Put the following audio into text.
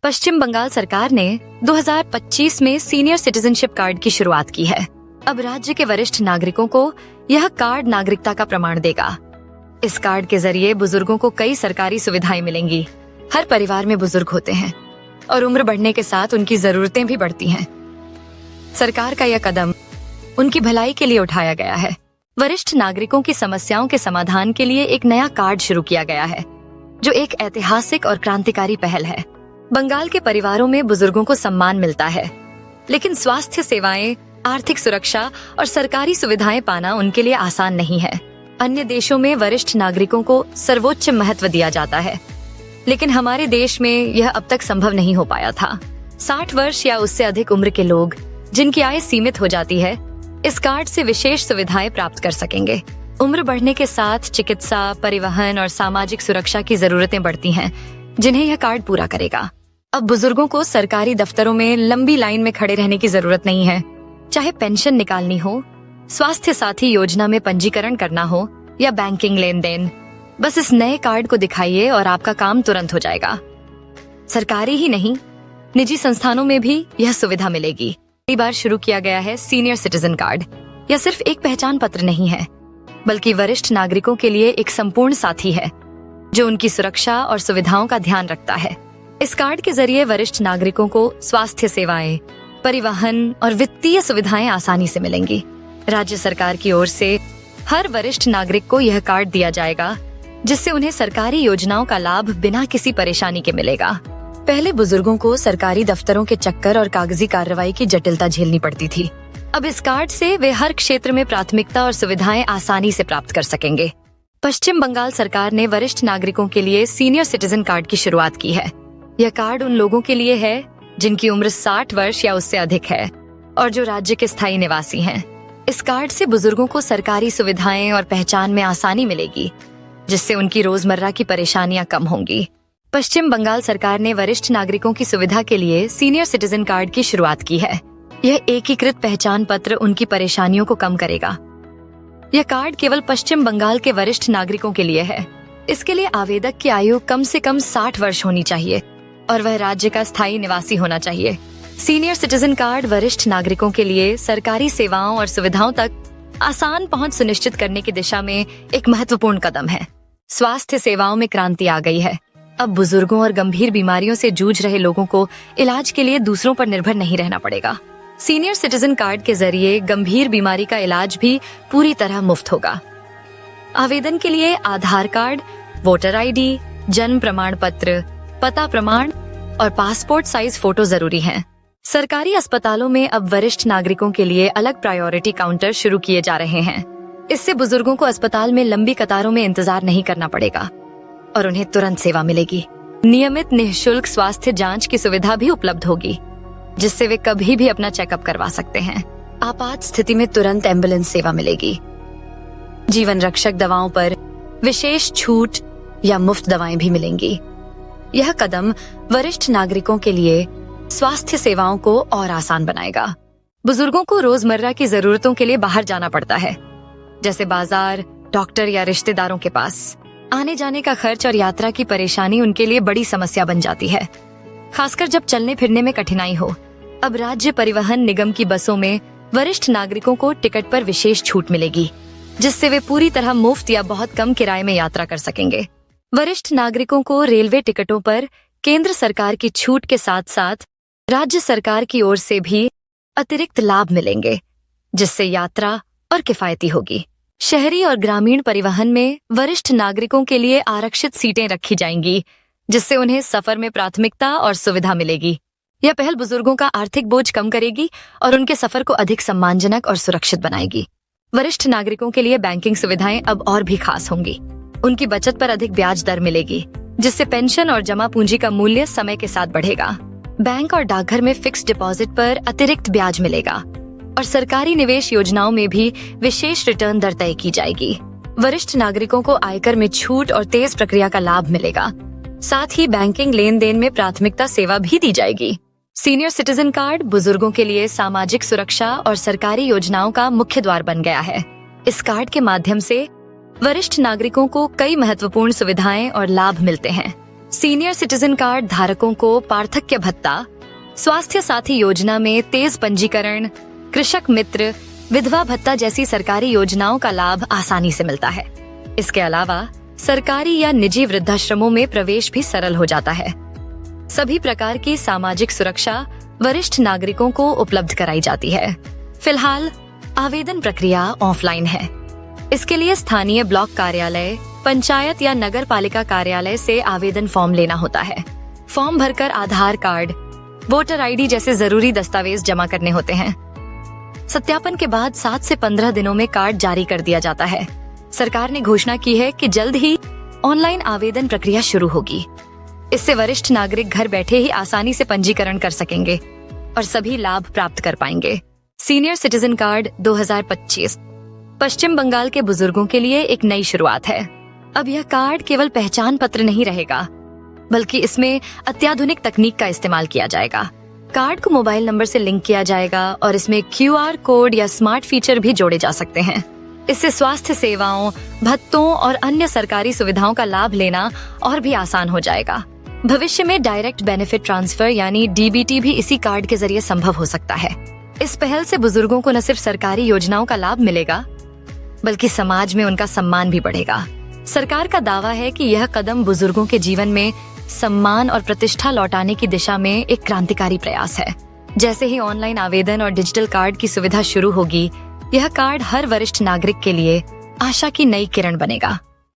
पश्चिम बंगाल सरकार ने 2025 में सीनियर सिटीजनशिप कार्ड की शुरुआत की है। अब राज्य के वरिष्ठ नागरिकों को यह कार्ड नागरिकता का प्रमाण देगा। इस कार्ड के जरिए बुजुर्गों को कई सरकारी सुविधाएं मिलेंगी। हर परिवार में बुजुर्ग होते हैं और उम्र बढ़ने के साथ उनकी जरूरतें भी बढ़ती हैं। सरकार का यह कदम उनकी भलाई के लिए उठाया गया है। वरिष्ठ नागरिकों की समस्याओं के समाधान के लिए एक नया कार्ड शुरू किया गया है, जो एक ऐतिहासिक और क्रांतिकारी पहल है। बंगाल के परिवारों में बुजुर्गों को सम्मान मिलता है, लेकिन स्वास्थ्य सेवाएं, आर्थिक सुरक्षा और सरकारी सुविधाएं पाना उनके लिए आसान नहीं है। अन्य देशों में वरिष्ठ नागरिकों को सर्वोच्च महत्व दिया जाता है, लेकिन हमारे देश में यह अब तक संभव नहीं हो पाया था। 60 वर्ष या उससे अधिक उम्र के लोग, जिनकी आय सीमित हो जाती है, इस कार्ड से विशेष सुविधाएं प्राप्त कर सकेंगे। उम्र बढ़ने के साथ चिकित्सा, परिवहन और सामाजिक सुरक्षा की जरूरतें बढ़ती हैं, जिन्हें यह कार्ड पूरा करेगा। अब बुजुर्गों को सरकारी दफ्तरों में लंबी लाइन में खड़े रहने की जरूरत नहीं है। चाहे पेंशन निकालनी हो, स्वास्थ्य साथी योजना में पंजीकरण करना हो या बैंकिंग लेन देन, बस इस नए कार्ड को दिखाइए और आपका काम तुरंत हो जाएगा। सरकारी ही नहीं, निजी संस्थानों में भी यह सुविधा मिलेगी। पहली बार शुरू किया गया है सीनियर सिटीजन कार्ड। यह सिर्फ एक पहचान पत्र नहीं है, बल्कि वरिष्ठ नागरिकों के लिए एक संपूर्ण साथी है, जो उनकी सुरक्षा और सुविधाओं का ध्यान रखता है। इस कार्ड के जरिए वरिष्ठ नागरिकों को स्वास्थ्य सेवाएं, परिवहन और वित्तीय सुविधाएं आसानी से मिलेंगी। राज्य सरकार की ओर से हर वरिष्ठ नागरिक को यह कार्ड दिया जाएगा, जिससे उन्हें सरकारी योजनाओं का लाभ बिना किसी परेशानी के मिलेगा। पहले बुजुर्गों को सरकारी दफ्तरों के चक्कर और कागजी कार्रवाई की जटिलता झेलनी पड़ती थी। अब इस कार्ड से वे हर क्षेत्र में प्राथमिकता और सुविधाएं आसानी से प्राप्त कर सकेंगे। पश्चिम बंगाल सरकार ने वरिष्ठ नागरिकों के लिए सीनियर सिटीजन कार्ड की शुरुआत की है। यह कार्ड उन लोगों के लिए है जिनकी उम्र 60 वर्ष या उससे अधिक है और जो राज्य के स्थायी निवासी हैं। इस कार्ड से बुजुर्गों को सरकारी सुविधाएं और पहचान में आसानी मिलेगी, जिससे उनकी रोजमर्रा की परेशानियां कम होंगी। पश्चिम बंगाल सरकार ने वरिष्ठ नागरिकों की सुविधा के लिए सीनियर सिटीजन कार्ड की शुरुआत की है। यह एकीकृत पहचान पत्र उनकी परेशानियों को कम करेगा। यह कार्ड केवल पश्चिम बंगाल के वरिष्ठ नागरिकों के लिए है। इसके लिए आवेदक की आयु कम से कम 60 वर्ष होनी चाहिए और वह राज्य का स्थायी निवासी होना चाहिए। सीनियर सिटीजन कार्ड वरिष्ठ नागरिकों के लिए सरकारी सेवाओं और सुविधाओं तक आसान पहुंच सुनिश्चित करने की दिशा में एक महत्वपूर्ण कदम है। स्वास्थ्य सेवाओं में क्रांति आ गई है। अब बुजुर्गों और गंभीर बीमारियों से जूझ रहे लोगों को इलाज के लिए दूसरों पर निर्भर नहीं रहना पड़ेगा। सीनियर सिटीजन कार्ड के जरिए गंभीर बीमारी का इलाज भी पूरी तरह मुफ्त होगा। आवेदन के लिए आधार कार्ड, वोटर आईडी, जन्म प्रमाण पत्र, पता प्रमाण और पासपोर्ट साइज फोटो जरूरी हैं। सरकारी अस्पतालों में अब वरिष्ठ नागरिकों के लिए अलग प्रायोरिटी काउंटर शुरू किए जा रहे हैं। इससे बुजुर्गों को अस्पताल में लंबी कतारों में इंतजार नहीं करना पड़ेगा और उन्हें तुरंत सेवा मिलेगी। नियमित निःशुल्क स्वास्थ्य जांच की सुविधा भी उपलब्ध होगी, जिससे वे कभी भी अपना चेकअप करवा सकते हैं। आपात स्थिति में तुरंत एम्बुलेंस सेवा मिलेगी। जीवन रक्षक दवाओं पर विशेष छूट या मुफ्त दवाएं भी मिलेंगी। यह कदम वरिष्ठ नागरिकों के लिए स्वास्थ्य सेवाओं को और आसान बनाएगा। बुजुर्गों को रोजमर्रा की जरूरतों के लिए बाहर जाना पड़ता है, जैसे बाजार, डॉक्टर या रिश्तेदारों के पास। आने जाने का खर्च और यात्रा की परेशानी उनके लिए बड़ी समस्या बन जाती है, खासकर जब चलने फिरने में कठिनाई हो। अब राज्य परिवहन निगम की बसों में वरिष्ठ नागरिकों को टिकट पर विशेष छूट मिलेगी, जिससे वे पूरी तरह मुफ्त या बहुत कम किराए में यात्रा कर सकेंगे। वरिष्ठ नागरिकों को रेलवे टिकटों पर केंद्र सरकार की छूट के साथ साथ राज्य सरकार की ओर से भी अतिरिक्त लाभ मिलेंगे, जिससे यात्रा और किफायती होगी। शहरी और ग्रामीण परिवहन में वरिष्ठ नागरिकों के लिए आरक्षित सीटें रखी जाएंगी, जिससे उन्हें सफर में प्राथमिकता और सुविधा मिलेगी। यह पहल बुजुर्गों का आर्थिक बोझ कम करेगी और उनके सफर को अधिक सम्मानजनक और सुरक्षित बनाएगी। वरिष्ठ नागरिकों के लिए बैंकिंग सुविधाएं अब और भी खास होंगी। उनकी बचत पर अधिक ब्याज दर मिलेगी, जिससे पेंशन और जमा पूंजी का मूल्य समय के साथ बढ़ेगा। बैंक और डाकघर में फिक्स डिपॉजिट पर अतिरिक्त ब्याज मिलेगा और सरकारी निवेश योजनाओं में भी विशेष रिटर्न दर तय की जाएगी। वरिष्ठ नागरिकों को आयकर में छूट और तेज प्रक्रिया का लाभ मिलेगा। साथ ही बैंकिंग लेन देन में प्राथमिकता सेवा भी दी जाएगी। सीनियर सिटीजन कार्ड बुजुर्गों के लिए सामाजिक सुरक्षा और सरकारी योजनाओं का मुख्य द्वार बन गया है। इस कार्ड के माध्यम से वरिष्ठ नागरिकों को कई महत्वपूर्ण सुविधाएं और लाभ मिलते हैं। सीनियर सिटीजन कार्ड धारकों को पार्थक्य भत्ता, स्वास्थ्य साथी योजना में तेज पंजीकरण, कृषक मित्र, विधवा भत्ता जैसी सरकारी योजनाओं का लाभ आसानी से मिलता है। इसके अलावा सरकारी या निजी वृद्धाश्रमों में प्रवेश भी सरल हो जाता है। सभी प्रकार की सामाजिक सुरक्षा वरिष्ठ नागरिकों को उपलब्ध कराई जाती है। फिलहाल आवेदन प्रक्रिया ऑफलाइन है। इसके लिए स्थानीय ब्लॉक कार्यालय, पंचायत या नगर पालिका कार्यालय से आवेदन फॉर्म लेना होता है। फॉर्म भरकर आधार कार्ड, वोटर आईडी जैसे जरूरी दस्तावेज जमा करने होते हैं। सत्यापन के बाद 7 से 15 दिनों में कार्ड जारी कर दिया जाता है। सरकार ने घोषणा की है कि जल्द ही ऑनलाइन आवेदन प्रक्रिया शुरू होगी। इससे वरिष्ठ नागरिक घर बैठे ही आसानी से पंजीकरण कर सकेंगे और सभी लाभ प्राप्त कर पाएंगे। सीनियर सिटीजन कार्ड 2025 पश्चिम बंगाल के बुजुर्गों के लिए एक नई शुरुआत है। अब यह कार्ड केवल पहचान पत्र नहीं रहेगा, बल्कि इसमें अत्याधुनिक तकनीक का इस्तेमाल किया जाएगा। कार्ड को मोबाइल नंबर से लिंक किया जाएगा और इसमें QR कोड या स्मार्ट फीचर भी जोड़े जा सकते हैं। इससे स्वास्थ्य सेवाओं, भत्तों और अन्य सरकारी सुविधाओं का लाभ लेना और भी आसान हो जाएगा। भविष्य में डायरेक्ट बेनिफिट ट्रांसफर यानी DBT भी इसी कार्ड के जरिए संभव हो सकता है। इस पहल से बुजुर्गों को न सिर्फ सरकारी योजनाओं का लाभ मिलेगा, बल्कि समाज में उनका सम्मान भी बढ़ेगा। सरकार का दावा है कि यह कदम बुजुर्गों के जीवन में सम्मान और प्रतिष्ठा लौटाने की दिशा में एक क्रांतिकारी प्रयास है। जैसे ही ऑनलाइन आवेदन और डिजिटल कार्ड की सुविधा शुरू होगी, यह कार्ड हर वरिष्ठ नागरिक के लिए आशा की नई किरण बनेगा।